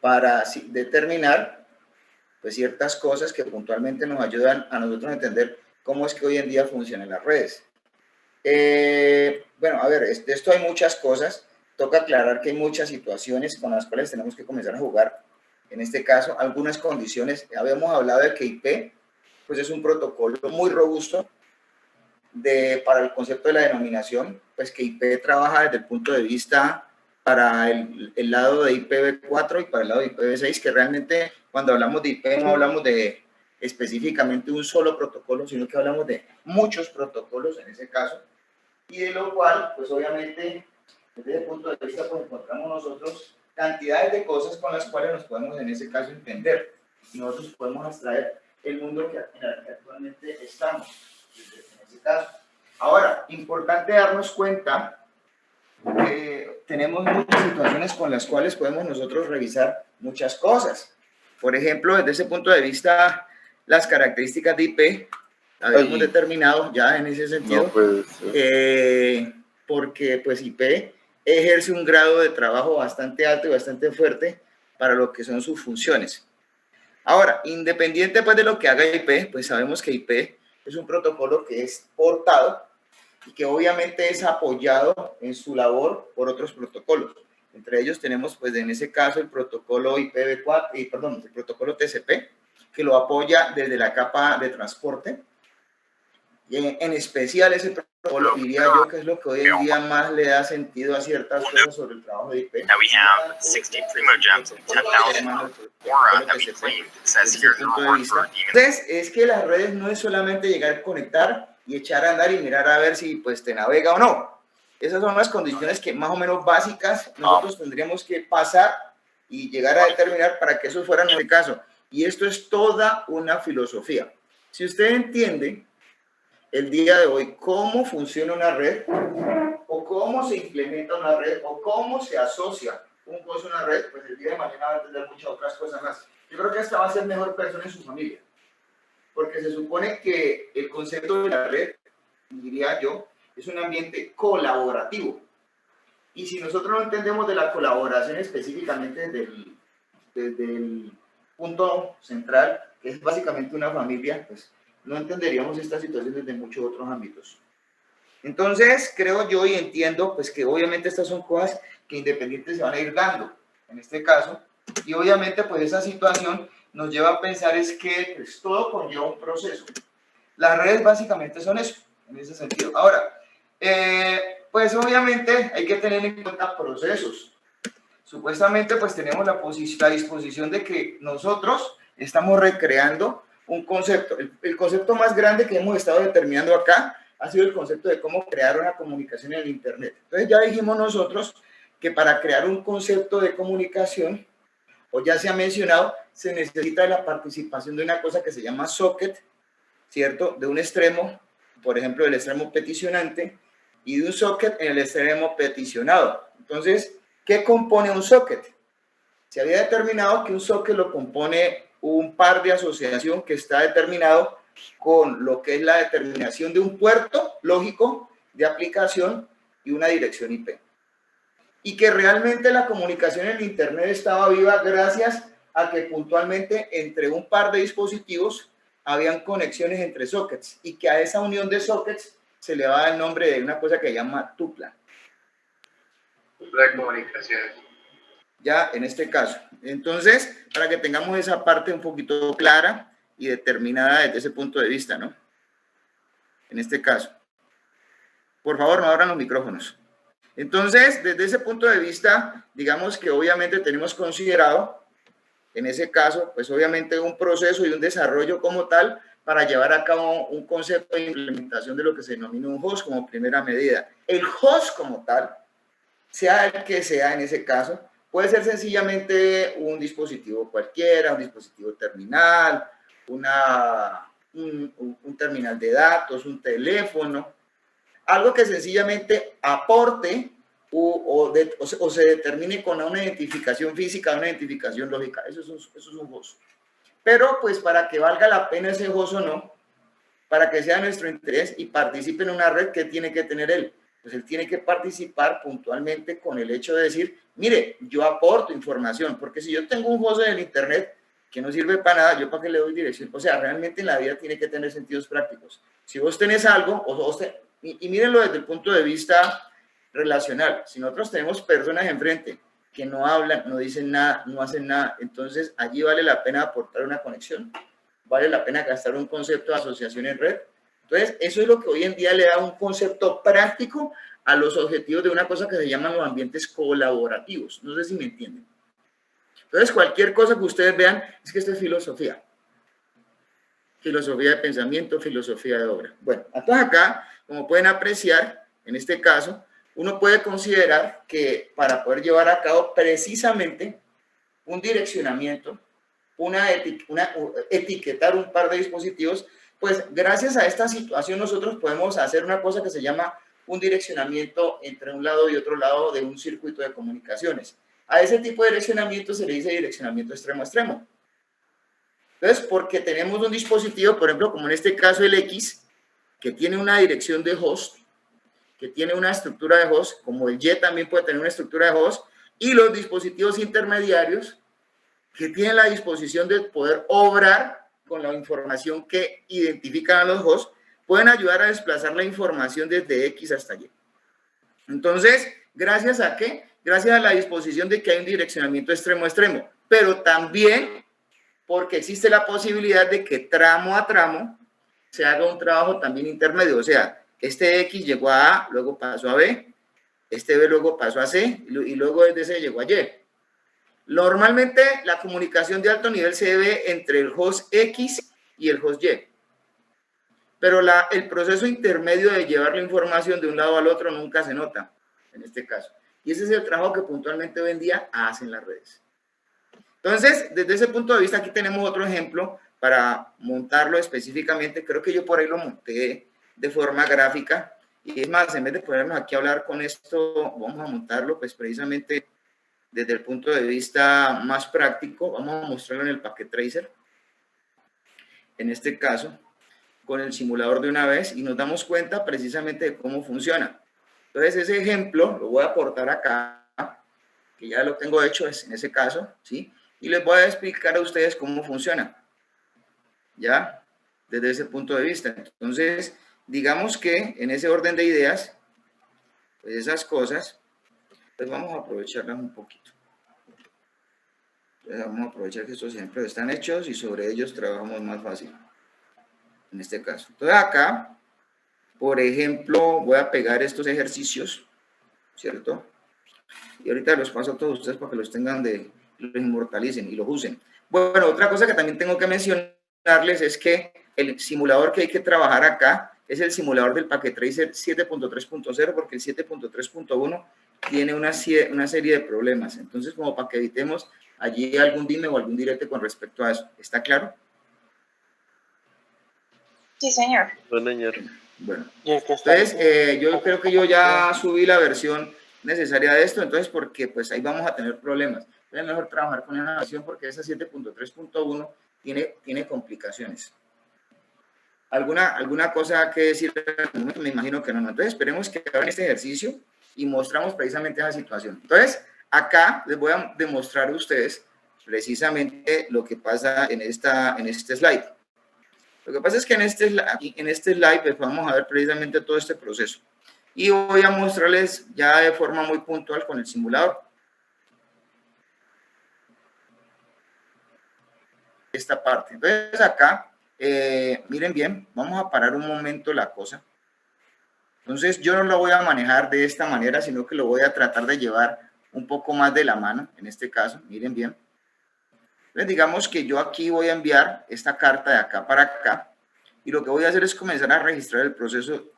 para determinar pues, ciertas cosas que puntualmente nos ayudan a nosotros a entender cómo es que hoy en día funcionan las redes. Bueno, a ver, de esto hay muchas cosas. Toca aclarar que hay muchas situaciones con las cuales tenemos que comenzar a jugar. En este caso, algunas condiciones. Habíamos hablado de que IP pues es un protocolo muy robusto para el concepto de la denominación, pues que IP trabaja desde el punto de vista para el lado de IPv4 y para el lado de IPv6, que realmente cuando hablamos de IP no hablamos de específicamente un solo protocolo, sino que hablamos de muchos protocolos en ese caso, y de lo cual, pues obviamente, desde ese punto de vista, pues encontramos nosotros cantidades de cosas con las cuales nos podemos en ese caso entender, y nosotros podemos extraer el mundo en el que actualmente estamos, en ese caso. Ahora, importante darnos cuenta que tenemos muchas situaciones con las cuales podemos nosotros revisar muchas cosas. Por ejemplo, desde ese punto de vista, las características de IP, habíamos determinado ya en ese sentido, porque pues IP ejerce un grado de trabajo bastante alto y bastante fuerte para lo que son sus funciones. Ahora, independiente pues, de lo que haga IP, pues sabemos que IP es un protocolo que es portado y que obviamente es apoyado en su labor por otros protocolos. Entre ellos tenemos, pues en ese caso, el protocolo IPv4, el protocolo TCP, que lo apoya desde la capa de transporte. Y en especial ese protocolo, diría yo, que es lo que hoy en día más le da sentido a ciertas cosas sobre el trabajo de IP. Now we have 60 Primo Gems and 10,000 Aura Heavy Flame. It says here no reward for demons. Entonces, es que las redes no es solamente llegar a conectar y echar a andar y mirar a ver si pues te navega o no. Esas son las condiciones que más o menos básicas nosotros tendríamos que pasar y llegar a determinar para que eso fuera en este caso. Y esto es toda una filosofía. Si usted entiende el día de hoy cómo funciona una red o cómo se implementa una red o cómo se asocia un coso a una red, pues el día de mañana va a entender muchas otras cosas más. Yo creo que hasta va a ser mejor persona en su familia, porque se supone que el concepto de la red, diría yo, es un ambiente colaborativo. Y si nosotros no entendemos de la colaboración específicamente desde el punto central, que es básicamente una familia, pues no entenderíamos esta situación desde muchos otros ámbitos. Entonces, creo yo y entiendo pues que obviamente estas son cosas que independientes se van a ir dando, en este caso, y obviamente pues esa situación nos lleva a pensar es que pues, todo conlleva un proceso. Las redes básicamente son eso, en ese sentido. Ahora, pues obviamente hay que tener en cuenta procesos. Supuestamente pues tenemos la disposición de que nosotros estamos recreando un concepto. El concepto más grande que hemos estado determinando acá ha sido el concepto de cómo crear una comunicación en el Internet. Entonces ya dijimos nosotros que para crear un concepto de comunicación, o ya se ha mencionado, se necesita la participación de una cosa que se llama socket, ¿cierto? De un extremo, por ejemplo, el extremo peticionante, y de un socket en el extremo peticionado. Entonces, ¿qué compone un socket? Se había determinado que un socket lo compone un par de asociación que está determinado con lo que es la determinación de un puerto lógico de aplicación y una dirección IP. Y que realmente la comunicación en Internet estaba viva gracias a que puntualmente entre un par de dispositivos habían conexiones entre sockets y que a esa unión de sockets se le va el nombre de una cosa que se llama tupla. Tupla de comunicaciones. Ya en este caso. Entonces, para que tengamos esa parte un poquito clara y determinada desde ese punto de vista, ¿no? En este caso. Por favor, no abran los micrófonos. Entonces, desde ese punto de vista, digamos que obviamente tenemos considerado, en ese caso, pues obviamente un proceso y un desarrollo como tal para llevar a cabo un concepto de implementación de lo que se denomina un host como primera medida. El host como tal, sea el que sea en ese caso, puede ser sencillamente un dispositivo cualquiera, un dispositivo terminal, un terminal de datos, un teléfono, algo que sencillamente aporte o se determine con una identificación física, una identificación lógica. Eso es un host. Pero pues para que valga la pena ese host o no, para que sea nuestro interés y participe en una red, ¿qué tiene que tener él? pues él tiene que participar puntualmente con el hecho de decir, mire, yo aporto información, porque si yo tengo un host en el internet que no sirve para nada, yo para qué le doy dirección. O sea, realmente en la vida tiene que tener sentidos prácticos. Si vos tenés algo, y mírenlo desde el punto de vista relacional, si nosotros tenemos personas enfrente que no hablan, no dicen nada, no hacen nada, entonces allí vale la pena aportar una conexión, vale la pena gastar un concepto de asociación en red. Entonces, eso es lo que hoy en día le da un concepto práctico a los objetivos de una cosa que se llaman los ambientes colaborativos. No sé si me entienden. Entonces, cualquier cosa que ustedes vean, es que esto es filosofía. Filosofía de pensamiento, filosofía de obra. Bueno, entonces acá, como pueden apreciar, en este caso, uno puede considerar que para poder llevar a cabo precisamente un direccionamiento, etiquetar un par de dispositivos, pues gracias a esta situación nosotros podemos hacer una cosa que se llama un direccionamiento entre un lado y otro lado de un circuito de comunicaciones. A ese tipo de direccionamiento se le dice direccionamiento extremo a extremo. Entonces, porque tenemos un dispositivo, por ejemplo, como en este caso el X, que tiene una dirección de host, que tiene una estructura de host, como el Y también puede tener una estructura de host, y los dispositivos intermediarios que tienen la disposición de poder obrar con la información que identifican a los hosts, pueden ayudar a desplazar la información desde X hasta Y. Entonces, ¿gracias a qué? Gracias a la disposición de que hay un direccionamiento extremo a extremo, pero también porque existe la posibilidad de que tramo a tramo se haga un trabajo también intermedio, o sea, este X llegó a A, luego pasó a B, este B luego pasó a C, y luego desde C llegó a Y. Normalmente la comunicación de alto nivel se ve entre el host X y el host Y, pero el proceso intermedio de llevar la información de un lado al otro nunca se nota, en este caso. Y ese es el trabajo que puntualmente hoy en día hacen las redes. Entonces, desde ese punto de vista, aquí tenemos otro ejemplo para montarlo específicamente. Creo que yo por ahí lo monté de forma gráfica. Y es más, en vez de ponernos aquí a hablar con esto, vamos a montarlo pues precisamente desde el punto de vista más práctico. Vamos a mostrarlo en el Packet Tracer. En este caso, con el simulador de una vez y nos damos cuenta precisamente de cómo funciona. Entonces, ese ejemplo lo voy a aportar acá, que ya lo tengo hecho en ese caso, ¿sí? Y les voy a explicar a ustedes cómo funciona, ¿ya? Desde ese punto de vista. Entonces, digamos que en ese orden de ideas, pues esas cosas, pues vamos a aprovecharlas un poquito. Entonces, vamos a aprovechar que estos ejemplos están hechos y sobre ellos trabajamos más fácil, en este caso. Entonces, acá, por ejemplo, voy a pegar estos ejercicios, ¿cierto? Y ahorita los paso a todos ustedes para que los tengan los inmortalicen y los usen. Bueno, otra cosa que también tengo que mencionarles es que el simulador que hay que trabajar acá es el simulador del Packet Tracer 7.3.0 porque el 7.3.1 tiene una serie de problemas. Entonces, como para que evitemos allí algún dime o algún direte con respecto a eso. ¿Está claro? Sí, señor. Bueno, señor. Bueno, entonces yo creo que yo ya subí la versión necesaria de esto, entonces porque pues ahí vamos a tener problemas. Es mejor trabajar con una versión porque esa 7.3.1 tiene complicaciones. ¿Alguna cosa que decir? Me imagino que no. Entonces esperemos que hagan este ejercicio y mostramos precisamente esa situación. Entonces acá les voy a demostrar a ustedes precisamente lo que pasa en este slide. Lo que pasa es que en este slide pues, vamos a ver precisamente todo este proceso. Y voy a mostrarles ya de forma muy puntual con el simulador. Esta parte. Entonces acá, miren bien, vamos a parar un momento la cosa. Entonces yo no lo voy a manejar de esta manera, sino que lo voy a tratar de llevar un poco más de la mano, en este caso, miren bien. Entonces, digamos que yo aquí voy a enviar esta carta de acá para acá y lo que voy a hacer es comenzar a registrar el proceso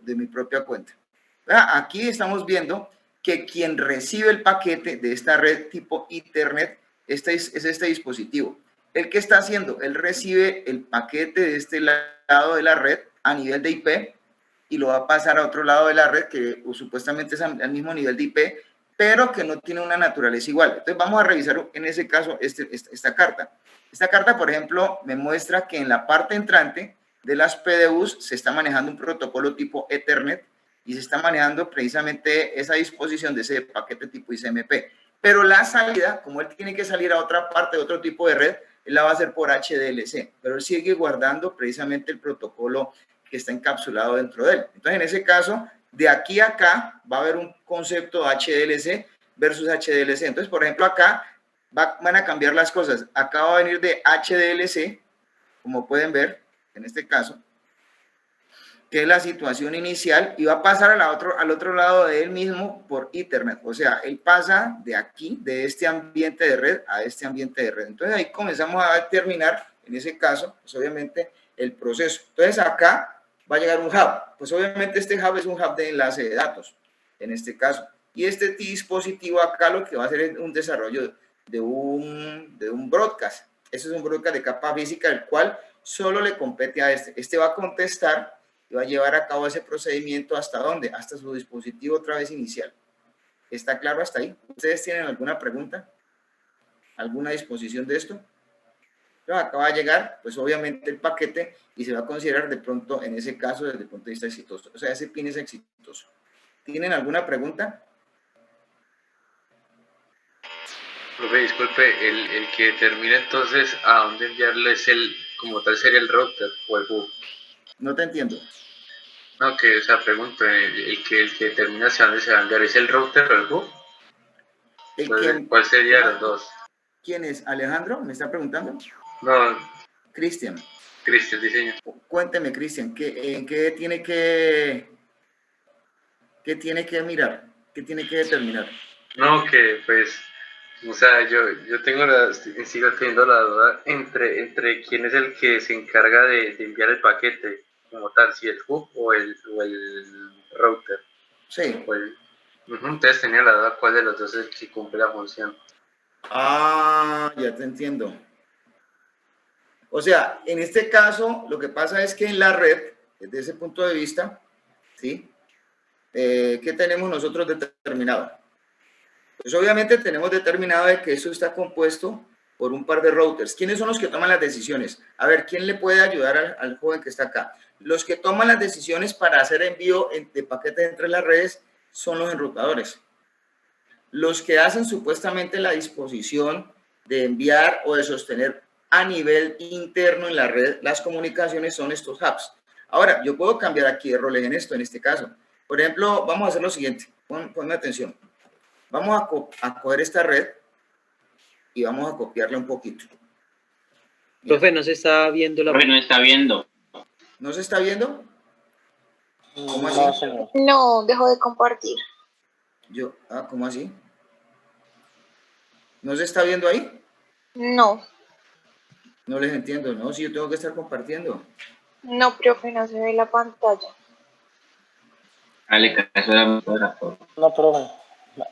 de mi propia cuenta. Aquí estamos viendo que quien recibe el paquete de esta red tipo Ethernet es este dispositivo. ¿El qué está haciendo? Él recibe el paquete de este lado de la red a nivel de IP y lo va a pasar a otro lado de la red que supuestamente es al mismo nivel de IP, pero que no tiene una naturaleza igual. Entonces vamos a revisar en ese caso esta carta. Esta carta, por ejemplo, me muestra que en la parte entrante de las PDUs se está manejando un protocolo tipo Ethernet y se está manejando precisamente esa disposición de ese paquete tipo ICMP. Pero la salida, como él tiene que salir a otra parte de otro tipo de red, él la va a hacer por HDLC, pero él sigue guardando precisamente el protocolo que está encapsulado dentro de él. Entonces, en ese caso, de aquí a acá va a haber un concepto HDLC versus HDLC. Entonces, por ejemplo, acá van a cambiar las cosas. Acá va a venir de HDLC, como pueden ver, en este caso, que es la situación inicial, y va a pasar al otro lado de él mismo por Ethernet. O sea, él pasa de aquí, de este ambiente de red a este ambiente de red. Entonces ahí comenzamos a determinar, en ese caso, pues obviamente el proceso. Entonces acá va a llegar un hub. Pues obviamente este hub es un hub de enlace de datos, en este caso. Y este dispositivo acá lo que va a hacer es un desarrollo de un broadcast. Este es un broadcast de capa física, el cual solo le compete a este. Este va a contestar y va a llevar a cabo ese procedimiento ¿hasta dónde? Hasta su dispositivo otra vez inicial. ¿Está claro hasta ahí? ¿Ustedes tienen alguna pregunta? ¿Alguna disposición de esto? No, acá va a llegar, pues obviamente el paquete y se va a considerar de pronto, en ese caso, desde el punto de vista exitoso. O sea, ese pin es exitoso. ¿Tienen alguna pregunta? Profe, disculpe, el que determina entonces a dónde enviarle es como tal sería el router o el hub. No te entiendo. No, o sea, pregunto, el que determina hacia dónde se va a enviar, ¿es el router o el hub? Entonces, ¿cuál sería de los dos? ¿Quién es? ¿Alejandro? ¿Me está preguntando? No, Cristian. Cristian, diseño. Cuénteme, Cristian, ¿en qué tiene que mirar? ¿Qué tiene que determinar? No, que pues, o sea, yo sigo teniendo la duda entre quién es el que se encarga de enviar el paquete como tal, si el hub o el router. Sí. Pues, entonces tenía la duda cuál de los dos es el que cumple la función. Ah, ya te entiendo. O sea, en este caso, lo que pasa es que en la red, desde ese punto de vista, ¿sí? ¿Qué tenemos nosotros determinado? Pues obviamente tenemos determinado de que eso está compuesto por un par de routers. ¿Quiénes son los que toman las decisiones? A ver, ¿quién le puede ayudar al joven que está acá? Los que toman las decisiones para hacer envío de paquetes entre las redes son los enrutadores. Los que hacen supuestamente la disposición de enviar o de sostener a nivel interno en la red las comunicaciones son estos hubs. Ahora, yo puedo cambiar aquí de roles en esto, en este caso. Por ejemplo, vamos a hacer lo siguiente. Ponme atención. Vamos a coger esta red y vamos a copiarla un poquito. Profe, no se está viendo la... Profe, no está viendo. ¿No se está viendo? ¿Cómo así? No, señor. No, dejo de compartir. ¿Cómo así? ¿No se está viendo ahí? No, No les entiendo, ¿no? Si yo tengo que estar compartiendo. no, profe, no se ve la pantalla. Dale caso a la motora. No, profe.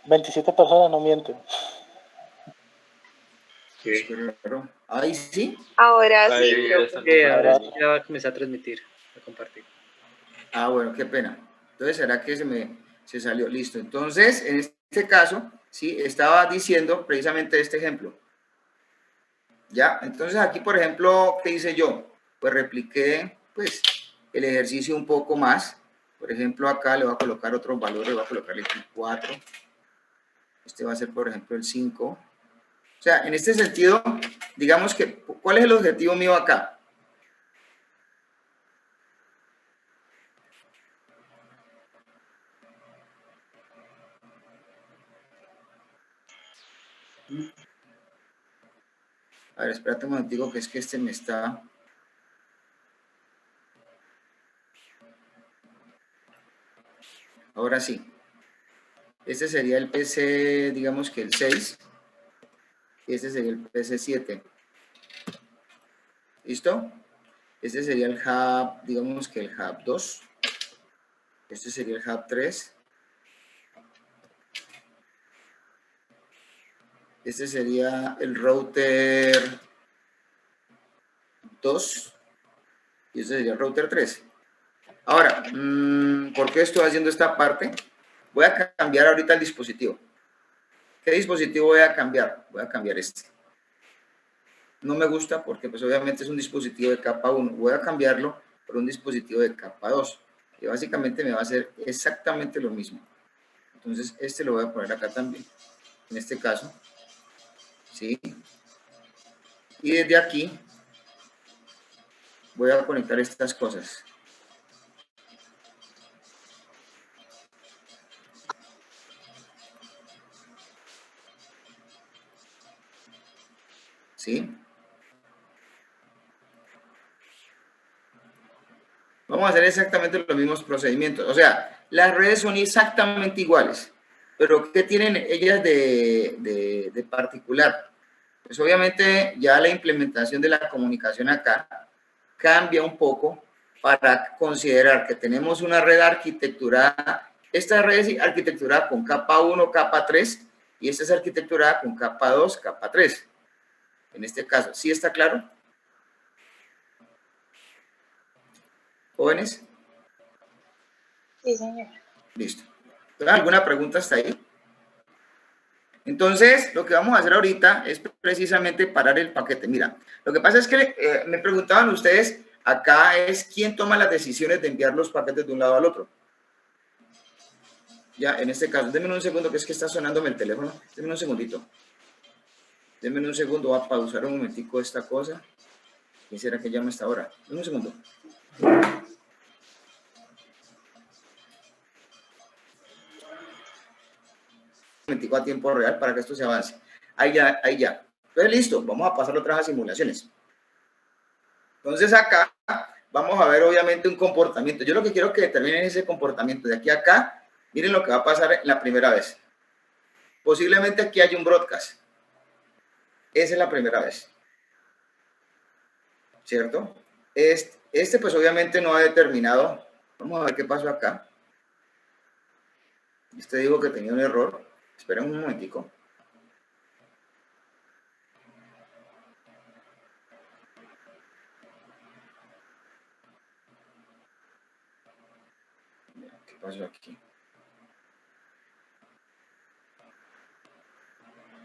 27 personas no mienten. Sí. Pero, ahí sí. Ahora Ahí, sí, profe. ahora sí ya va a comenzar a transmitir, a compartir. Ah, bueno, qué pena. Entonces, ¿será que se salió? Listo. Entonces, en este caso, sí, estaba diciendo precisamente este ejemplo. ¿Ya? Entonces, aquí, por ejemplo, ¿qué hice yo? Pues repliqué, pues, el ejercicio un poco más. Por ejemplo, acá le voy a colocar otros valores, voy a colocarle aquí 4. Este va a ser, por ejemplo, el 5. O sea, en este sentido, digamos que, ¿cuál es el objetivo mío acá? A ver, espérate un momentico, que es que este me está... Ahora sí. Este sería el PC, digamos que el 6. Y este sería el PC 7. ¿Listo? Este sería el hub, digamos que el hub 2. Este sería el hub 3. Este sería el router 2. Y este sería el router 3. Ahora, ¿por qué estoy haciendo esta parte? Voy a cambiar ahorita el dispositivo. ¿Qué dispositivo voy a cambiar? Voy a cambiar este. No me gusta porque pues obviamente es un dispositivo de capa 1. Voy a cambiarlo por un dispositivo de capa 2. que básicamente me va a hacer exactamente lo mismo. Entonces, este lo voy a poner acá también, en este caso, ¿sí? Y desde aquí voy a conectar estas cosas. ¿Sí? Vamos a hacer exactamente los mismos procedimientos. O sea, las redes son exactamente iguales. Pero ¿qué tienen ellas de particular? Pues obviamente ya la implementación de la comunicación acá cambia un poco para considerar que tenemos una red arquitecturada. Esta red es arquitecturada con capa 1, capa 3, y esta es arquitecturada con capa 2, capa 3. En este caso, ¿sí está claro? ¿Jóvenes? Sí, señor. Listo. ¿Alguna pregunta hasta ahí? Entonces, lo que vamos a hacer ahorita es precisamente parar el paquete. Mira, lo que pasa es que me preguntaban ustedes, acá es quién toma las decisiones de enviar los paquetes de un lado al otro. Ya, en este caso, denme un segundo, que es que está sonándome el teléfono. Denme un segundito. Denme un segundo, voy a pausar un momentico esta cosa. ¿Quién será que llama a esta hora? Denme un segundo. A tiempo real para que esto se avance. Ahí ya, ahí ya. Entonces, listo, vamos a pasar otras simulaciones. Entonces, acá vamos a ver obviamente un comportamiento. Yo lo que quiero que determinen ese comportamiento de aquí a acá. Miren lo que va a pasar la primera vez. Posiblemente aquí haya un broadcast. Esa es la primera vez. ¿Cierto? Este pues obviamente no ha determinado. Vamos a ver qué pasó acá. Este dijo que tenía un error. Esperen un momentico. ¿Qué pasó aquí?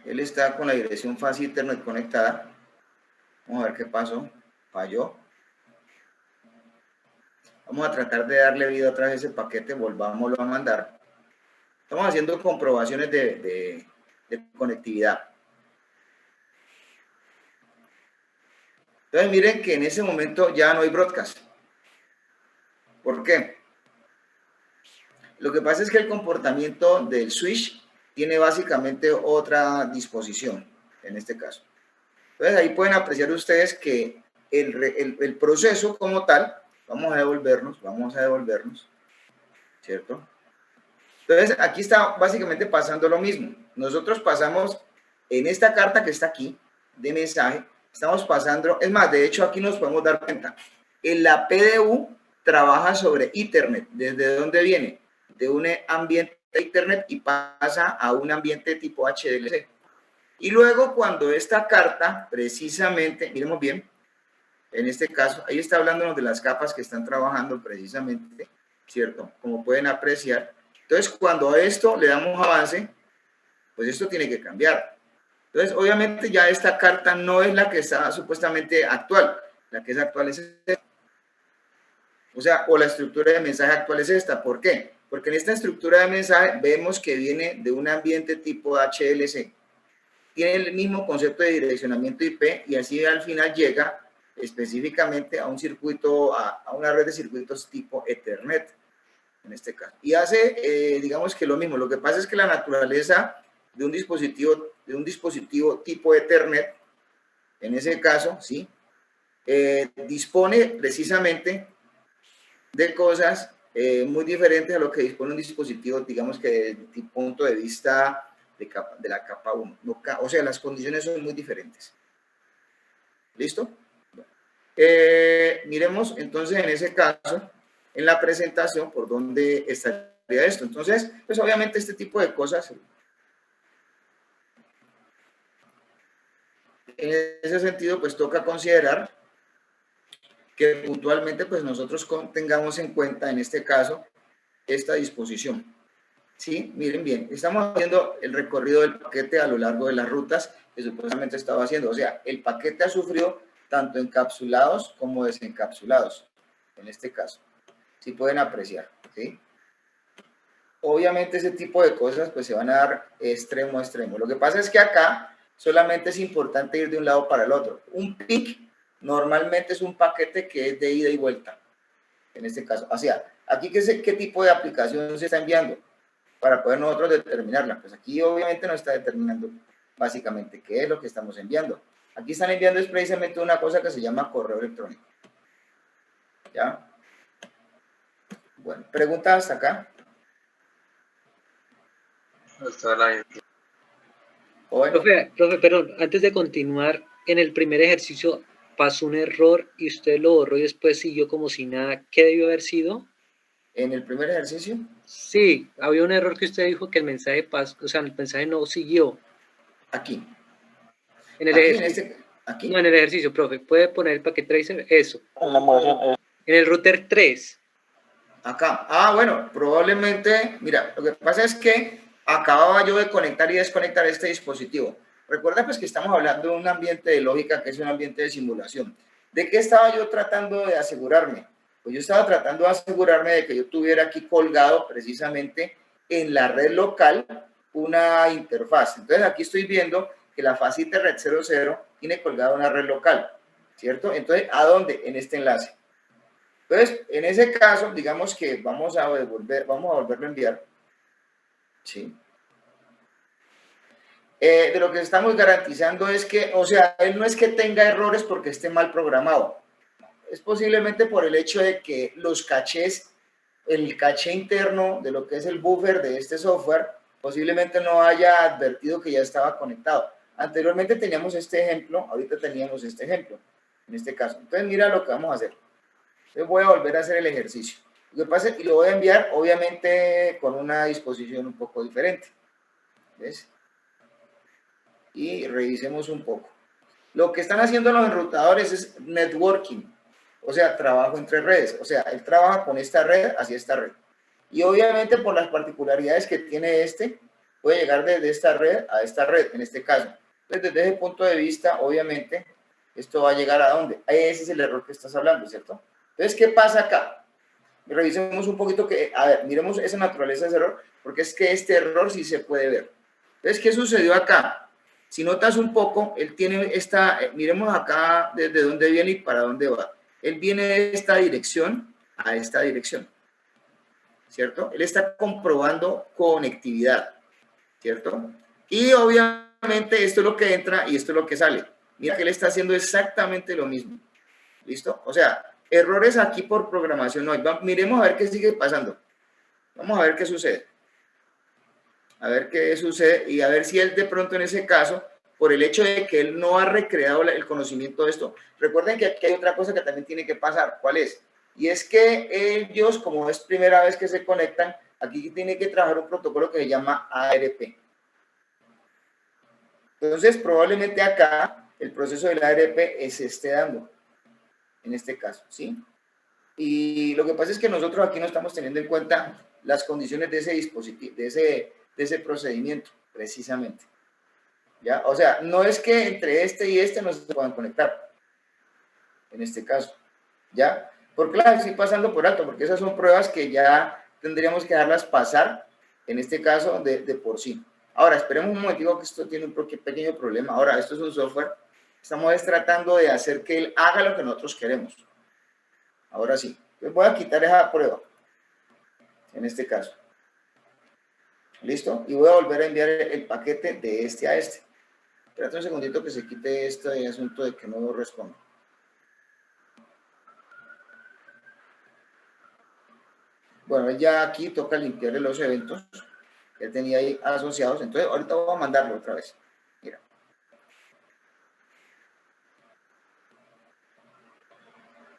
Él está con la dirección fácil Ethernet conectada. Vamos a ver qué pasó. Falló. Vamos a tratar de darle vida otra vez a ese paquete. Volvámoslo a mandar. Estamos haciendo comprobaciones de conectividad. Entonces miren que en ese momento ya no hay broadcast. ¿Por qué? Lo que pasa es que el comportamiento del switch tiene básicamente otra disposición en este caso. Entonces ahí pueden apreciar ustedes que el proceso como tal, vamos a devolvernos, ¿cierto? Entonces aquí está básicamente pasando lo mismo. Nosotros pasamos en esta carta que está aquí de mensaje, estamos pasando, es más, de hecho aquí nos podemos dar cuenta, la PDU trabaja sobre Ethernet. ¿Desde dónde viene? De un ambiente de Ethernet y pasa a un ambiente tipo HDLC. Y luego cuando esta carta, precisamente, miremos bien, en este caso, ahí está hablándonos de las capas que están trabajando precisamente, ¿cierto? Como pueden apreciar. Entonces, cuando a esto le damos avance, pues esto tiene que cambiar. Entonces, obviamente ya esta carta no es la que está supuestamente actual. La que es actual es esta. O sea, o la estructura de mensaje actual es esta. ¿Por qué? Porque en esta estructura de mensaje vemos que viene de un ambiente tipo HLC. Tiene el mismo concepto de direccionamiento IP y así al final llega específicamente a un circuito, a una red de circuitos tipo Ethernet, en este caso. Y hace, digamos que lo mismo. Lo que pasa es que la naturaleza de un dispositivo tipo Ethernet, en ese caso, ¿sí? Dispone precisamente de cosas muy diferentes a lo que dispone un dispositivo, digamos que desde el punto de vista de la capa 1. O sea, las condiciones son muy diferentes. ¿Listo? Miremos entonces en ese caso, en la presentación, por dónde estaría esto. Entonces, pues obviamente este tipo de cosas, en ese sentido, pues toca considerar que puntualmente pues nosotros tengamos en cuenta en este caso esta disposición. ¿Sí? Miren bien, estamos haciendo el recorrido del paquete a lo largo de las rutas que supuestamente estaba haciendo. O sea, el paquete ha sufrido tanto encapsulados como desencapsulados, en este caso. Si pueden apreciar, ¿sí? Obviamente ese tipo de cosas pues se van a dar extremo a extremo. Lo que pasa es que acá solamente es importante ir de un lado para el otro. Un PIC normalmente es un paquete que es de ida y vuelta, en este caso. O sea, aquí qué tipo de aplicación se está enviando para poder nosotros determinarla. Pues aquí obviamente no está determinando básicamente qué es lo que estamos enviando. Aquí están enviando es precisamente una cosa que se llama correo electrónico. ¿Ya? Bueno, preguntas hasta acá. Hasta la Joven. Profe, perdón, antes de continuar, en el primer ejercicio pasó un error y usted lo borró y después siguió como si nada. ¿Qué debió haber sido? En el primer ejercicio. Sí, había un error que usted dijo que el mensaje pasó, o sea, el mensaje no siguió. Aquí. En el Aquí, en ejercicio. este, aquí. No, en el ejercicio, profe. ¿Puede poner el packet tracer? Eso. En la emulación. En el router 3. Acá. Ah, bueno, probablemente, mira, lo que pasa es que acababa yo de conectar y desconectar este dispositivo. Recuerda pues que estamos hablando de un ambiente de lógica que es un ambiente de simulación. ¿De qué estaba yo tratando de asegurarme? Pues yo estaba tratando de asegurarme de que yo tuviera aquí colgado precisamente en la red local una interfaz. Entonces aquí estoy viendo que la Facite Red 00 tiene colgada una red local, ¿cierto? Entonces, ¿a dónde? En este enlace. Entonces, en ese caso, digamos que vamos a volverlo a enviar. Sí. De lo que estamos garantizando es que, o sea, él no es que tenga errores porque esté mal programado. Es posiblemente por el hecho de que los cachés, el caché interno de lo que es el buffer de este software, posiblemente no haya advertido que ya estaba conectado. Anteriormente teníamos este ejemplo, ahorita teníamos este ejemplo, en este caso. Entonces, mira lo que vamos a hacer. Entonces voy a volver a hacer el ejercicio. Lo que pasa es que lo voy a enviar, obviamente, con una disposición un poco diferente. ¿Ves? Y revisemos un poco. Lo que están haciendo los enrutadores es networking, o sea, trabajo entre redes. O sea, él trabaja con esta red hacia esta red. Y obviamente por las particularidades que tiene este, puede llegar desde esta red a esta red, en este caso. Entonces, desde ese punto de vista, obviamente, esto va a llegar a dónde. Ese es el error que estás hablando, ¿cierto? Entonces, ¿qué pasa acá? Revisemos un poquito que, a ver, miremos esa naturaleza de ese error, porque es que este error sí se puede ver. Entonces, ¿qué sucedió acá? Si notas un poco, él tiene esta, miremos acá desde dónde viene y para dónde va. Él viene de esta dirección a esta dirección, ¿cierto? Él está comprobando conectividad, ¿cierto? Y obviamente esto es lo que entra y esto es lo que sale. Mira que él está haciendo exactamente lo mismo, ¿listo? O sea, errores aquí por programación no. Miremos a ver qué sigue pasando. Vamos a ver qué sucede. A ver qué sucede y a ver si él de pronto en ese caso, por el hecho de que él no ha recreado el conocimiento de esto. Recuerden que aquí hay otra cosa que también tiene que pasar. ¿Cuál es? Y es que ellos, como es primera vez que se conectan, aquí tiene que trabajar un protocolo que se llama ARP. Entonces, probablemente acá el proceso del ARP se esté dando, en este caso, ¿sí? Y lo que pasa es que nosotros aquí no estamos teniendo en cuenta las condiciones de ese dispositivo, de ese procedimiento, precisamente. ¿Ya? O sea, no es que entre este y este no se puedan conectar, en este caso, ¿ya? Porque las estoy pasando por alto, porque esas son pruebas que ya tendríamos que dejarlas pasar, en este caso, de por sí. Ahora, esperemos un momentito que esto tiene un pequeño problema. Ahora, esto es un software, estamos tratando de hacer que él haga lo que nosotros queremos. Ahora sí, entonces voy a quitar esa prueba, en este caso. ¿Listo? Y voy a volver a enviar el paquete de este a este. Espérate un segundito que se quite este asunto de que no lo responde. Bueno, ya aquí toca limpiarle los eventos que tenía ahí asociados. Entonces, ahorita voy a mandarlo otra vez. Mira.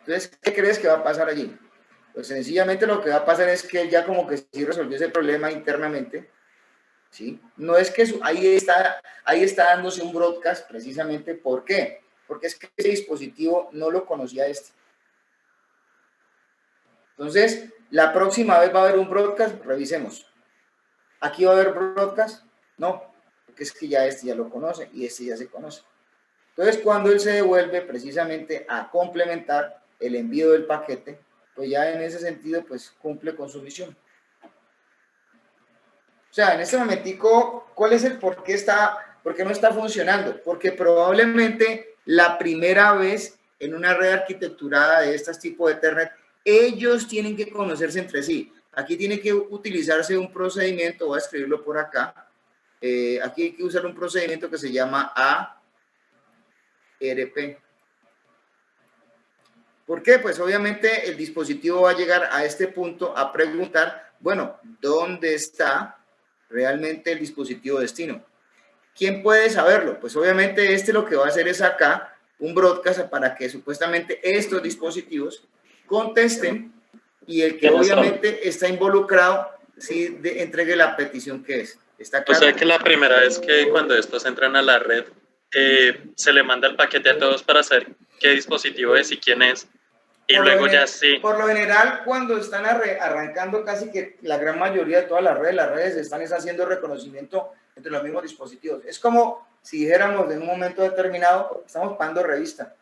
Entonces, ¿qué crees que va a pasar allí? Pues sencillamente lo que va a pasar es que él ya como que sí resolvió ese problema internamente, ¿sí? No es que ahí está dándose un broadcast precisamente, ¿por qué? Porque es que ese dispositivo no lo conocía este. Entonces, la próxima vez va a haber un broadcast, revisemos. ¿Aquí va a haber broadcast? No, porque es que ya este ya lo conoce y este ya se conoce. Entonces, cuando él se devuelve precisamente a complementar el envío del paquete, pues ya en ese sentido, pues cumple con su misión. O sea, en este momentico, ¿cuál es el por qué no está funcionando? Porque probablemente la primera vez en una red arquitecturada de este tipo de Ethernet, ellos tienen que conocerse entre sí. Aquí tiene que utilizarse un procedimiento, voy a escribirlo por acá. Aquí hay que usar un procedimiento que se llama ARP. ¿Por qué? Pues obviamente el dispositivo va a llegar a este punto a preguntar, bueno, ¿dónde está realmente el dispositivo destino? ¿Quién puede saberlo? Pues obviamente lo que va a hacer es acá un broadcast para que supuestamente estos dispositivos contesten y el que obviamente está involucrado sí entregue la petición que es. ¿Está claro? O sea que la primera vez que cuando estos entran a la red, se le manda el paquete a todos para saber qué dispositivo es y quién es. Y luego ya sí. Por lo general, cuando están arrancando casi que la gran mayoría de todas las redes están haciendo reconocimiento entre los mismos dispositivos. Es como si dijéramos en un momento determinado, estamos pagando revista.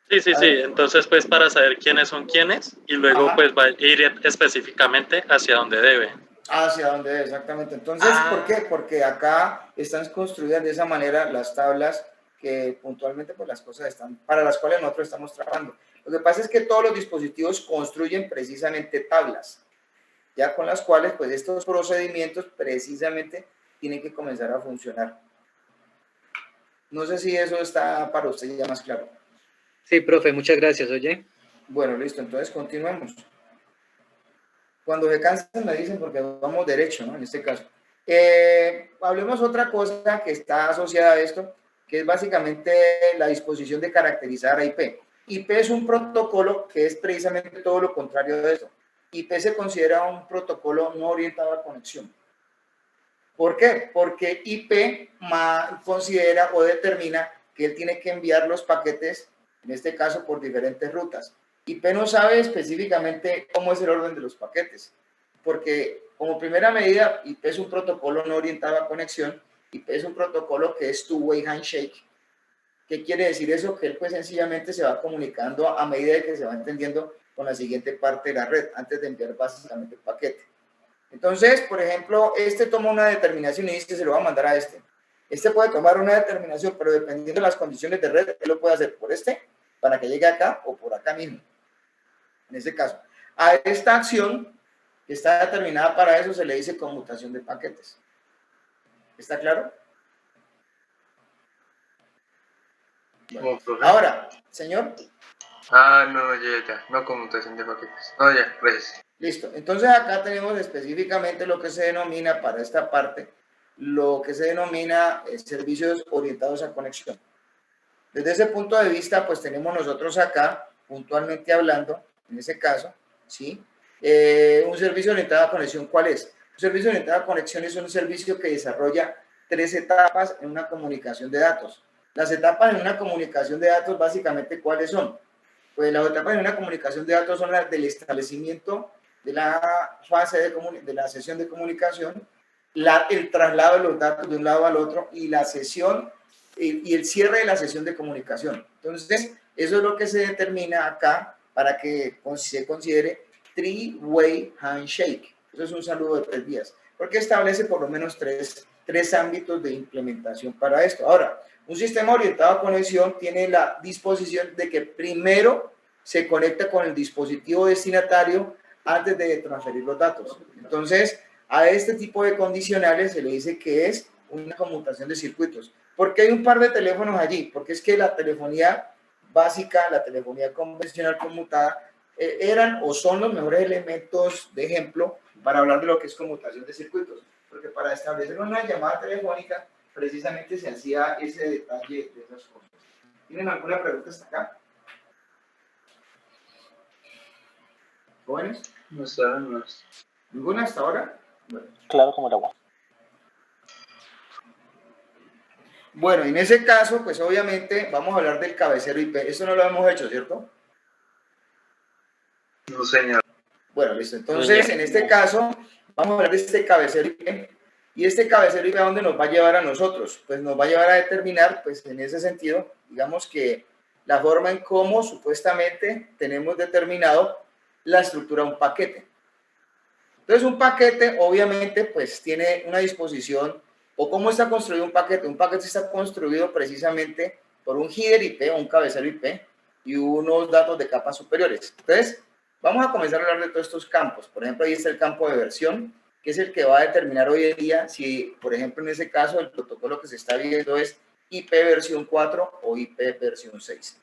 Sí. Entonces, pues para saber quiénes son quiénes y luego pues va a ir específicamente hacia donde debe. Hacia donde debe, exactamente. Entonces, ¿por qué? Porque acá están construidas de esa manera las tablas que puntualmente pues las cosas están, para las cuales nosotros estamos trabajando. Lo que pasa es que todos los dispositivos construyen precisamente tablas, ya con las cuales pues estos procedimientos precisamente tienen que comenzar a funcionar. No sé si eso está para usted ya más claro. Sí, profe, muchas gracias, oye. Bueno, listo, entonces continuemos. Cuando se cansan me dicen porque vamos derecho, ¿no? En este caso. Hablemos otra cosa que está asociada a esto, que es básicamente la disposición de caracterizar a IP. IP es un protocolo que es precisamente todo lo contrario de esto. IP se considera un protocolo no orientado a conexión. ¿Por qué? Porque IP considera o determina que él tiene que enviar los paquetes, en este caso por diferentes rutas. IP no sabe específicamente cómo es el orden de los paquetes, porque como primera medida, IP es un protocolo no orientado a conexión, IP es un protocolo que es two-way handshake. ¿Qué quiere decir eso? Que él pues sencillamente se va comunicando a medida de que se va entendiendo con la siguiente parte de la red, antes de enviar básicamente el paquete. Entonces, por ejemplo, toma una determinación y dice que se lo va a mandar a este. Este puede tomar una determinación, pero dependiendo de las condiciones de red, él lo puede hacer por para que llegue acá o por acá mismo. En este caso, a esta acción que está determinada para eso se le dice conmutación de paquetes. ¿Está claro? Bueno. Ahora, señor. No, ya. No conmutación de paquetes. No, ya, pues. Listo. Entonces acá tenemos específicamente lo que se denomina para esta parte, lo que se denomina servicios orientados a conexión. Desde ese punto de vista, pues tenemos nosotros acá, puntualmente hablando, en ese caso, ¿sí? Un servicio orientado a conexión, ¿cuál es? Un servicio orientado a conexión es un servicio que desarrolla 3 etapas en una comunicación de datos. Las etapas en una comunicación de datos, básicamente, ¿cuáles son? Pues las etapas en una comunicación de datos son las del establecimiento de la fase de la sesión de comunicación, el traslado de los datos de un lado al otro y la sesión y el cierre de la sesión de comunicación. Entonces, eso es lo que se determina acá para que se considere three-way handshake. Eso es un saludo de 3 vías, porque establece por lo menos tres ámbitos de implementación para esto. Ahora, un sistema orientado a conexión tiene la disposición de que primero se conecta con el dispositivo destinatario antes de transferir los datos. Entonces, a este tipo de condicionales se le dice que es una conmutación de circuitos. ¿Por qué hay un par de teléfonos allí? Porque es que la telefonía básica, la telefonía convencional conmutada, eran o son los mejores elementos de ejemplo para hablar de lo que es conmutación de circuitos. Porque para establecer una llamada telefónica, precisamente se hacía ese detalle de esas cosas. ¿Tienen alguna pregunta hasta acá? ¿Jóvenes? No sabemos. ¿Ninguna hasta ahora? Bueno. Claro como el agua. Bueno, en ese caso, pues obviamente vamos a hablar del cabecero IP. Eso no lo hemos hecho, ¿cierto? No, señor. Bueno, listo. Entonces, en este caso, vamos a hablar de este cabecero IP. ¿Y este cabecero IP a dónde nos va a llevar a nosotros? Pues nos va a llevar a determinar, pues en ese sentido, digamos que la forma en cómo supuestamente tenemos determinado la estructura de un paquete. Entonces, un paquete, obviamente, pues tiene una disposición, o cómo está construido un paquete. Un paquete está construido precisamente por un header IP o un cabecero IP y unos datos de capas superiores. Entonces, vamos a comenzar a hablar de todos estos campos. Por ejemplo, ahí está el campo de versión, que es el que va a determinar hoy en día si, por ejemplo, en ese caso, el protocolo que se está viendo es IP versión 4 o IP versión 6.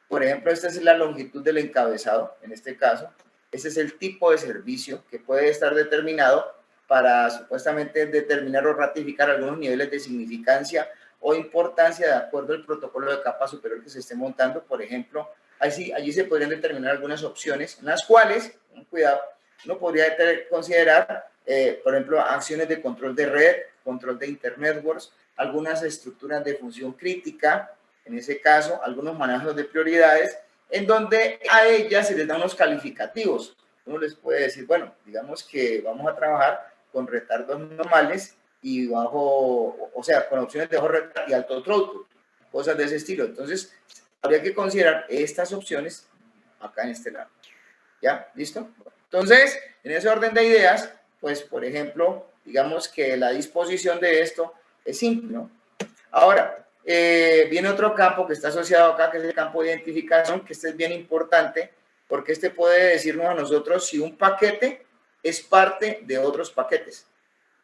Por ejemplo, esta es la longitud del encabezado, en este caso. Ese es el tipo de servicio que puede estar determinado para supuestamente determinar o ratificar algunos niveles de significancia o importancia de acuerdo al protocolo de capa superior que se esté montando. Por ejemplo, allí se podrían determinar algunas opciones en las cuales, cuidado, uno podría considerar, por ejemplo, acciones de control de red, control de internetworks, algunas estructuras de función crítica, en ese caso, algunos manejos de prioridades, en donde a ellas se les dan unos calificativos. Uno les puede decir, bueno, digamos que vamos a trabajar con retardos normales y bajo, o sea, con opciones de bajo retardo y alto throughput, cosas de ese estilo. Entonces, habría que considerar estas opciones acá en este lado. ¿Ya? ¿Listo? Entonces, en ese orden de ideas, pues, por ejemplo, digamos que la disposición de esto es simple, ¿no? Ahora, viene otro campo que está asociado acá, que es el campo de identificación, que este es bien importante, porque este puede decirnos a nosotros si un paquete es parte de otros paquetes,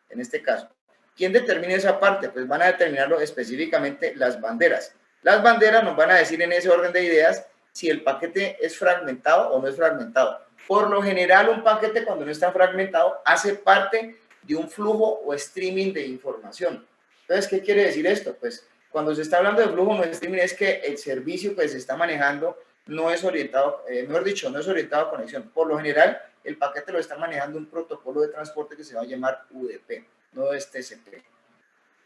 en este caso. ¿Quién determina esa parte? Pues van a determinarlo específicamente las banderas. Las banderas nos van a decir en ese orden de ideas si el paquete es fragmentado o no es fragmentado. Por lo general, un paquete cuando no está fragmentado hace parte de un flujo o streaming de información. Entonces, ¿qué quiere decir esto? Pues cuando se está hablando de flujo o streaming es que el servicio que se está manejando no es orientado, mejor dicho, no es orientado a conexión. Por lo general, el paquete lo está manejando un protocolo de transporte que se va a llamar UDP, no es TCP.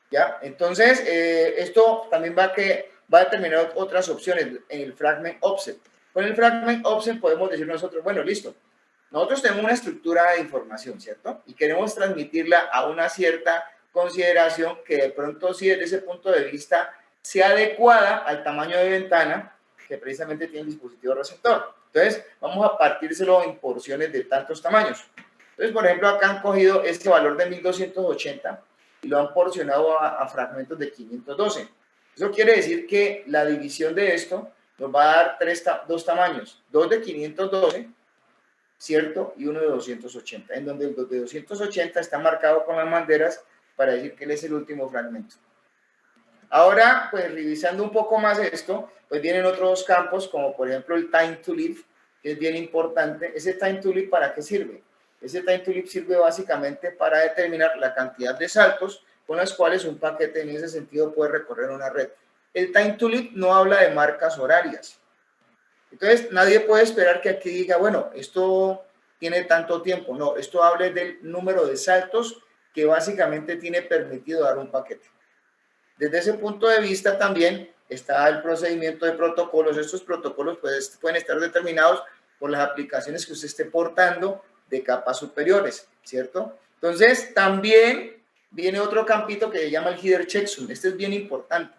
¿Ya? Entonces, esto también va a determinar otras opciones en el fragment offset. Con el fragment offset podemos decir nosotros, bueno, listo, nosotros tenemos una estructura de información, ¿cierto? Y queremos transmitirla a una cierta consideración que de pronto sí desde ese punto de vista sea adecuada al tamaño de ventana que precisamente tiene el dispositivo receptor. Entonces, vamos a partírselo en porciones de tantos tamaños. Entonces, por ejemplo, acá han cogido este valor de 1280 y lo han porcionado a fragmentos de 512. Eso quiere decir que la división de esto nos va a dar dos tamaños, dos de 512, ¿cierto? Y uno de 280, en donde el de 280 está marcado con las banderas para decir que él es el último fragmento. Ahora, pues revisando un poco más esto, pues vienen otros campos, como por ejemplo el time to live, que es bien importante. ¿Ese time to live para qué sirve? Ese time to live sirve básicamente para determinar la cantidad de saltos con las cuales un paquete en ese sentido puede recorrer una red. El time to live no habla de marcas horarias. Entonces, nadie puede esperar que aquí diga, bueno, esto tiene tanto tiempo. No, esto habla del número de saltos que básicamente tiene permitido dar un paquete. Desde ese punto de vista también está el procedimiento de protocolos. Estos protocolos pues, pueden estar determinados por las aplicaciones que usted esté portando de capas superiores, ¿cierto? Entonces, también viene otro campito que se llama el header checksum. Este es bien importante,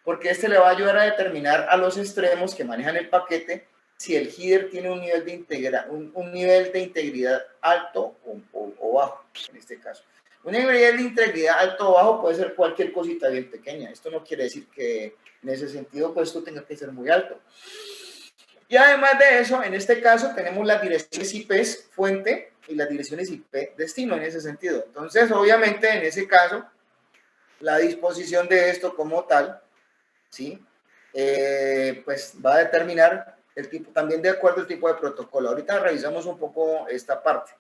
porque este le va a ayudar a determinar a los extremos que manejan el paquete si el header tiene un nivel de integridad alto o bajo, en este caso. Un nivel de integridad alto o bajo puede ser cualquier cosita bien pequeña. Esto no quiere decir que en ese sentido pues esto tenga que ser muy alto. Y además de eso, en este caso tenemos las direcciones IP fuente y las direcciones IP destino en ese sentido. Entonces, obviamente, en ese caso, la disposición de esto como tal, ¿sí? Pues va a determinar el tipo, también de acuerdo al tipo de protocolo. Ahorita revisamos un poco esta parte.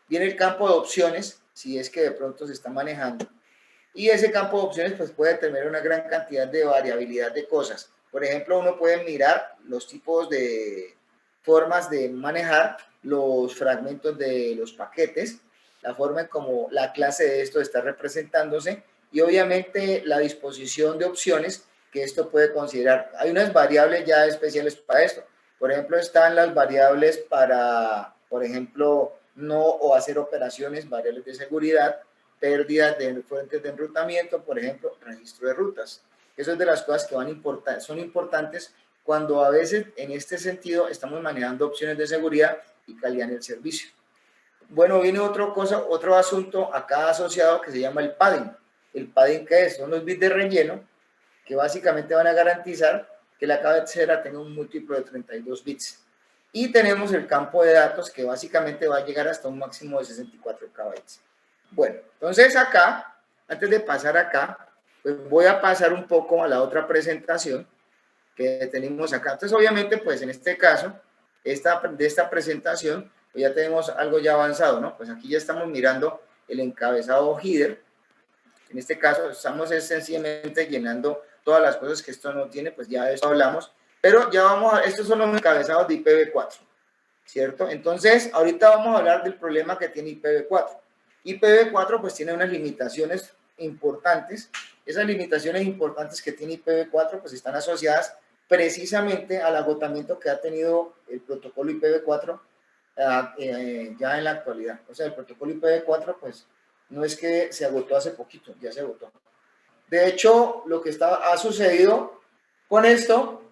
Viene el campo de opciones, si es que de pronto se está manejando. Y ese campo de opciones pues puede tener una gran cantidad de variabilidad de cosas. Por ejemplo, uno puede mirar los tipos de formas de manejar los fragmentos de los paquetes, la forma en cómo la clase de esto está representándose y obviamente la disposición de opciones que esto puede considerar. Hay unas variables ya especiales para esto. Por ejemplo, están las variables para, por ejemplo, no o hacer operaciones, variables de seguridad, pérdidas de fuentes de enrutamiento, por ejemplo, registro de rutas. Eso es de las cosas que son importantes cuando a veces en este sentido estamos manejando opciones de seguridad y calidad en el servicio. Bueno, viene otro asunto acá asociado que se llama el padding. ¿El padding qué es? Son los bits de relleno que básicamente van a garantizar que la cabecera tenga un múltiplo de 32 bits. Y tenemos el campo de datos que básicamente va a llegar hasta un máximo de 64 KB. Bueno, entonces acá, antes de pasar acá, pues voy a pasar un poco a la otra presentación que tenemos acá. Entonces, obviamente, pues en este caso, de esta presentación, pues ya tenemos algo ya avanzado, ¿no? Pues aquí ya estamos mirando el encabezado header. En este caso, estamos sencillamente llenando todas las cosas que esto no tiene, pues ya de eso hablamos. Pero ya estos son los encabezados de IPv4, ¿cierto? Entonces, ahorita vamos a hablar del problema que tiene IPv4. IPv4 pues tiene unas limitaciones importantes. Esas limitaciones importantes que tiene IPv4 pues están asociadas precisamente al agotamiento que ha tenido el protocolo IPv4 ya en la actualidad. O sea, el protocolo IPv4 pues no es que se agotó hace poquito, ya se agotó. De hecho, lo que ha sucedido con esto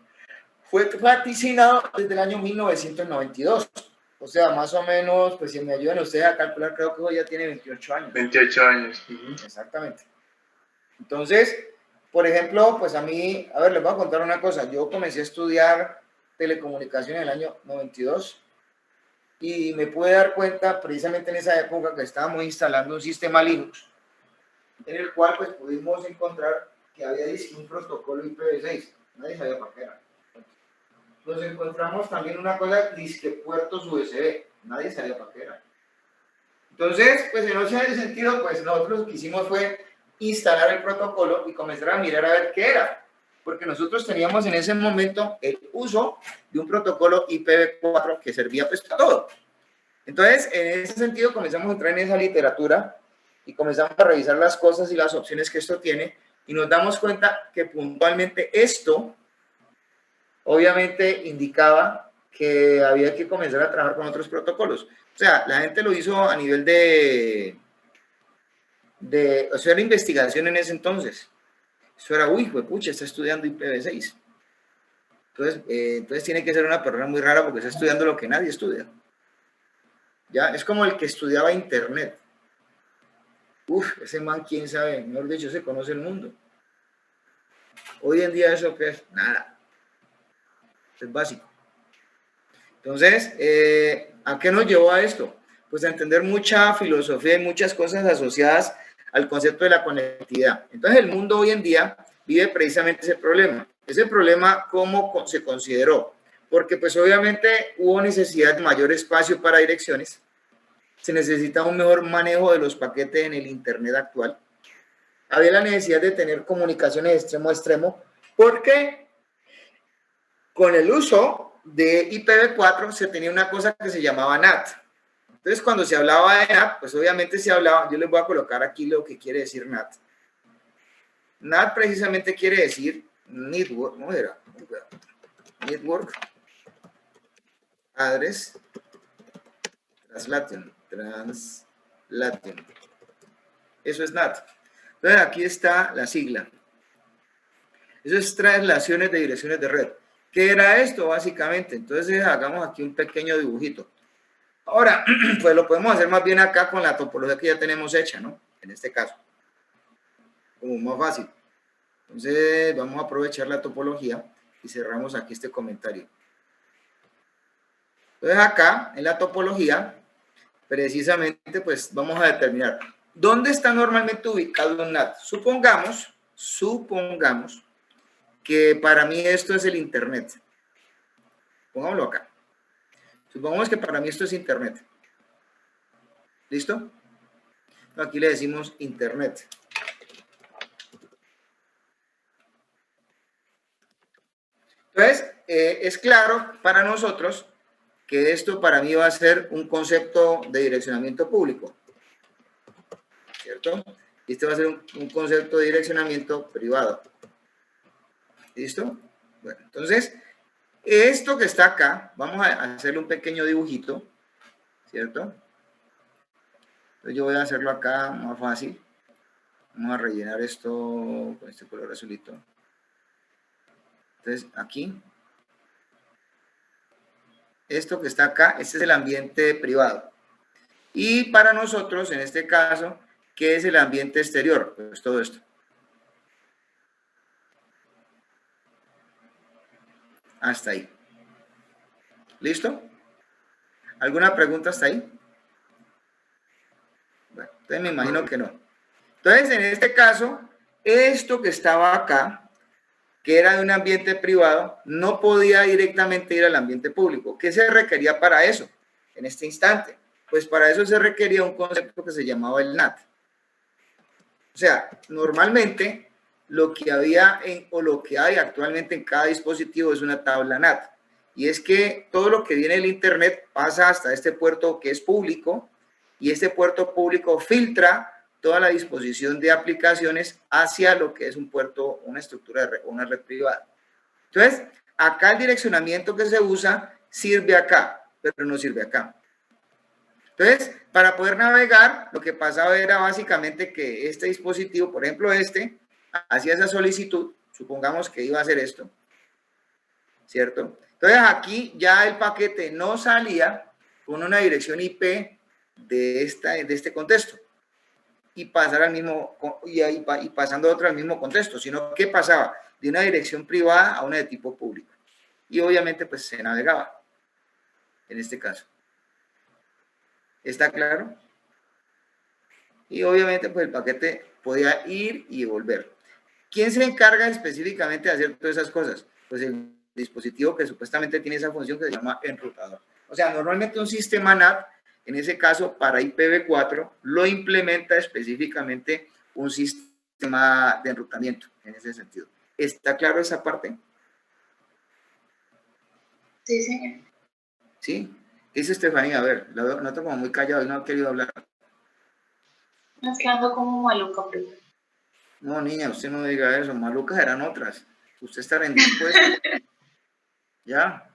fue vaticinado desde el año 1992. O sea, más o menos, pues si me ayudan ustedes a calcular, creo que hoy ya tiene 28 años. 28 años. Exactamente. Entonces, por ejemplo, pues a mí, a ver, les voy a contar una cosa. Yo comencé a estudiar telecomunicaciones en el año 92 y me pude dar cuenta precisamente en esa época que estábamos instalando un sistema Linux en el cual pues pudimos encontrar que había un protocolo IPv6. Nadie sabía para qué era. Nos encontramos también una cosa, disque puertos USB. Nadie sabía para qué era. Entonces, pues en ese sentido, pues nosotros lo que hicimos fue instalar el protocolo y comenzar a mirar a ver qué era. Porque nosotros teníamos en ese momento el uso de un protocolo IPv4 que servía pues para todo. Entonces, en ese sentido comenzamos a entrar en esa literatura y comenzamos a revisar las cosas y las opciones que esto tiene y nos damos cuenta que puntualmente esto obviamente indicaba que había que comenzar a trabajar con otros protocolos. O sea, la gente lo hizo a nivel o sea, era investigación en ese entonces. Eso era, uy, pucha, está estudiando IPv6. Entonces tiene que ser una persona muy rara porque está estudiando lo que nadie estudia. Ya, es como el que estudiaba Internet. Uf, ese man, quién sabe, mejor dicho, se conoce el mundo. Hoy en día eso que es nada. Es básico. Entonces, ¿a qué nos llevó a esto? Pues a entender mucha filosofía y muchas cosas asociadas al concepto de la conectividad. Entonces, el mundo hoy en día vive precisamente ese problema. Ese problema, ¿cómo se consideró? Porque pues obviamente hubo necesidad de mayor espacio para direcciones, se necesita un mejor manejo de los paquetes en el Internet actual, había la necesidad de tener comunicaciones de extremo a extremo, porque con el uso de IPv4 se tenía una cosa que se llamaba NAT. Entonces, cuando se hablaba de NAT, pues obviamente se hablaba, yo les voy a colocar aquí lo que quiere decir NAT. NAT precisamente quiere decir Network, ¿no era? Network Address Translation. Eso es NAT. Entonces, aquí está la sigla. Eso es translaciones de direcciones de red. ¿Qué era esto básicamente? Entonces, hagamos aquí un pequeño dibujito. Ahora, pues lo podemos hacer más bien acá con la topología que ya tenemos hecha, ¿no? En este caso. Como más fácil. Entonces, vamos a aprovechar la topología y cerramos aquí este comentario. Entonces, acá, en la topología, precisamente, pues vamos a determinar dónde está normalmente ubicado un NAT. Supongamos que para mí esto es el Internet. Pongámoslo acá. Supongamos que para mí esto es Internet. ¿Listo? Aquí le decimos Internet. Entonces, es claro para nosotros que esto para mí va a ser un concepto de direccionamiento público. ¿Cierto? Y este va a ser un concepto de direccionamiento privado. ¿Listo? Bueno, entonces, esto que está acá, vamos a hacerle un pequeño dibujito, ¿cierto? Entonces yo voy a hacerlo acá más fácil. Vamos a rellenar esto con este color azulito. Entonces, aquí. Esto que está acá, este es el ambiente privado. Y para nosotros, en este caso, ¿qué es el ambiente exterior? Pues todo esto. Hasta ahí. ¿Listo? ¿Alguna pregunta hasta ahí? Bueno, entonces me imagino que no. Entonces, en este caso, esto que estaba acá, que era de un ambiente privado, no podía directamente ir al ambiente público. ¿Qué se requería para eso en este instante? Pues para eso se requería un concepto que se llamaba el NAT. O sea, normalmente lo que había o lo que hay actualmente en cada dispositivo es una tabla NAT. Y es que todo lo que viene del Internet pasa hasta este puerto que es público, y este puerto público filtra toda la disposición de aplicaciones hacia lo que es un puerto, una estructura de red, una red privada. Entonces, acá el direccionamiento que se usa sirve acá, pero no sirve acá. Entonces, para poder navegar, lo que pasaba era básicamente que este dispositivo, por ejemplo este, hacía esa solicitud, supongamos que iba a hacer esto, ¿cierto? Entonces aquí ya el paquete no salía con una dirección IP de este contexto y pasar al mismo, y pasando otra al mismo contexto, sino que pasaba de una dirección privada a una de tipo público. Y obviamente pues se navegaba en este caso. ¿Está claro? Y obviamente pues el paquete podía ir y volver. ¿Quién se encarga específicamente de hacer todas esas cosas? Pues el dispositivo que supuestamente tiene esa función que se llama enrutador. O sea, normalmente un sistema NAT, en ese caso para IPv4, lo implementa específicamente un sistema de enrutamiento, en ese sentido. ¿Está claro esa parte? Sí, señor. ¿Sí? ¿Qué dice Estefanía? A ver, la veo, noto como muy callado y no ha querido hablar. Nos quedando como maluca, pero... No, niña, usted no diga eso, malucas eran otras. Usted está indispuesta. ¿Ya?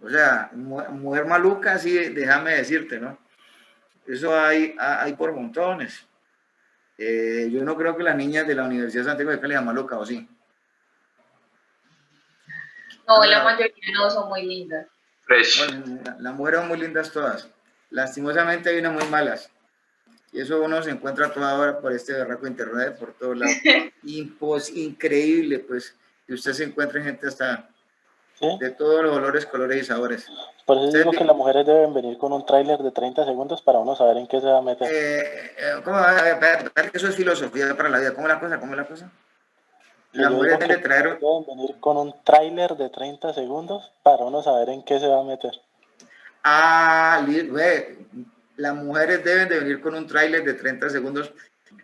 O sea, mujer maluca, sí, déjame decirte, ¿no? Eso hay por montones. Yo no creo que las niñas de la Universidad de Santiago de Cali sean malucas, ¿o sí? No, la mayoría no son muy lindas. Fresh. Bueno, las mujeres son muy lindas todas. Lastimosamente hay unas muy malas. Y eso uno se encuentra toda hora por este berraco internet, por todos lados. Increíble, pues, que usted se encuentre gente hasta ¿Sí? de todos los olores, colores y sabores. Por eso digo que las mujeres deben venir con un tráiler de 30 segundos para uno saber en qué se va a meter. ¿Cómo? Eso es filosofía para la vida. ¿Cómo es la cosa? ¿Cómo es la cosa? Que Las yo mujeres digo deben que traer... deben venir con un tráiler de 30 segundos para uno saber en qué se va a meter. Ah, ve, las mujeres deben de venir con un tráiler de 30 segundos.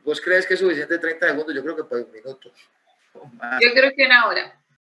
¿Vos crees que es suficiente 30 segundos? Yo creo que por un minuto. Yo creo que una hora.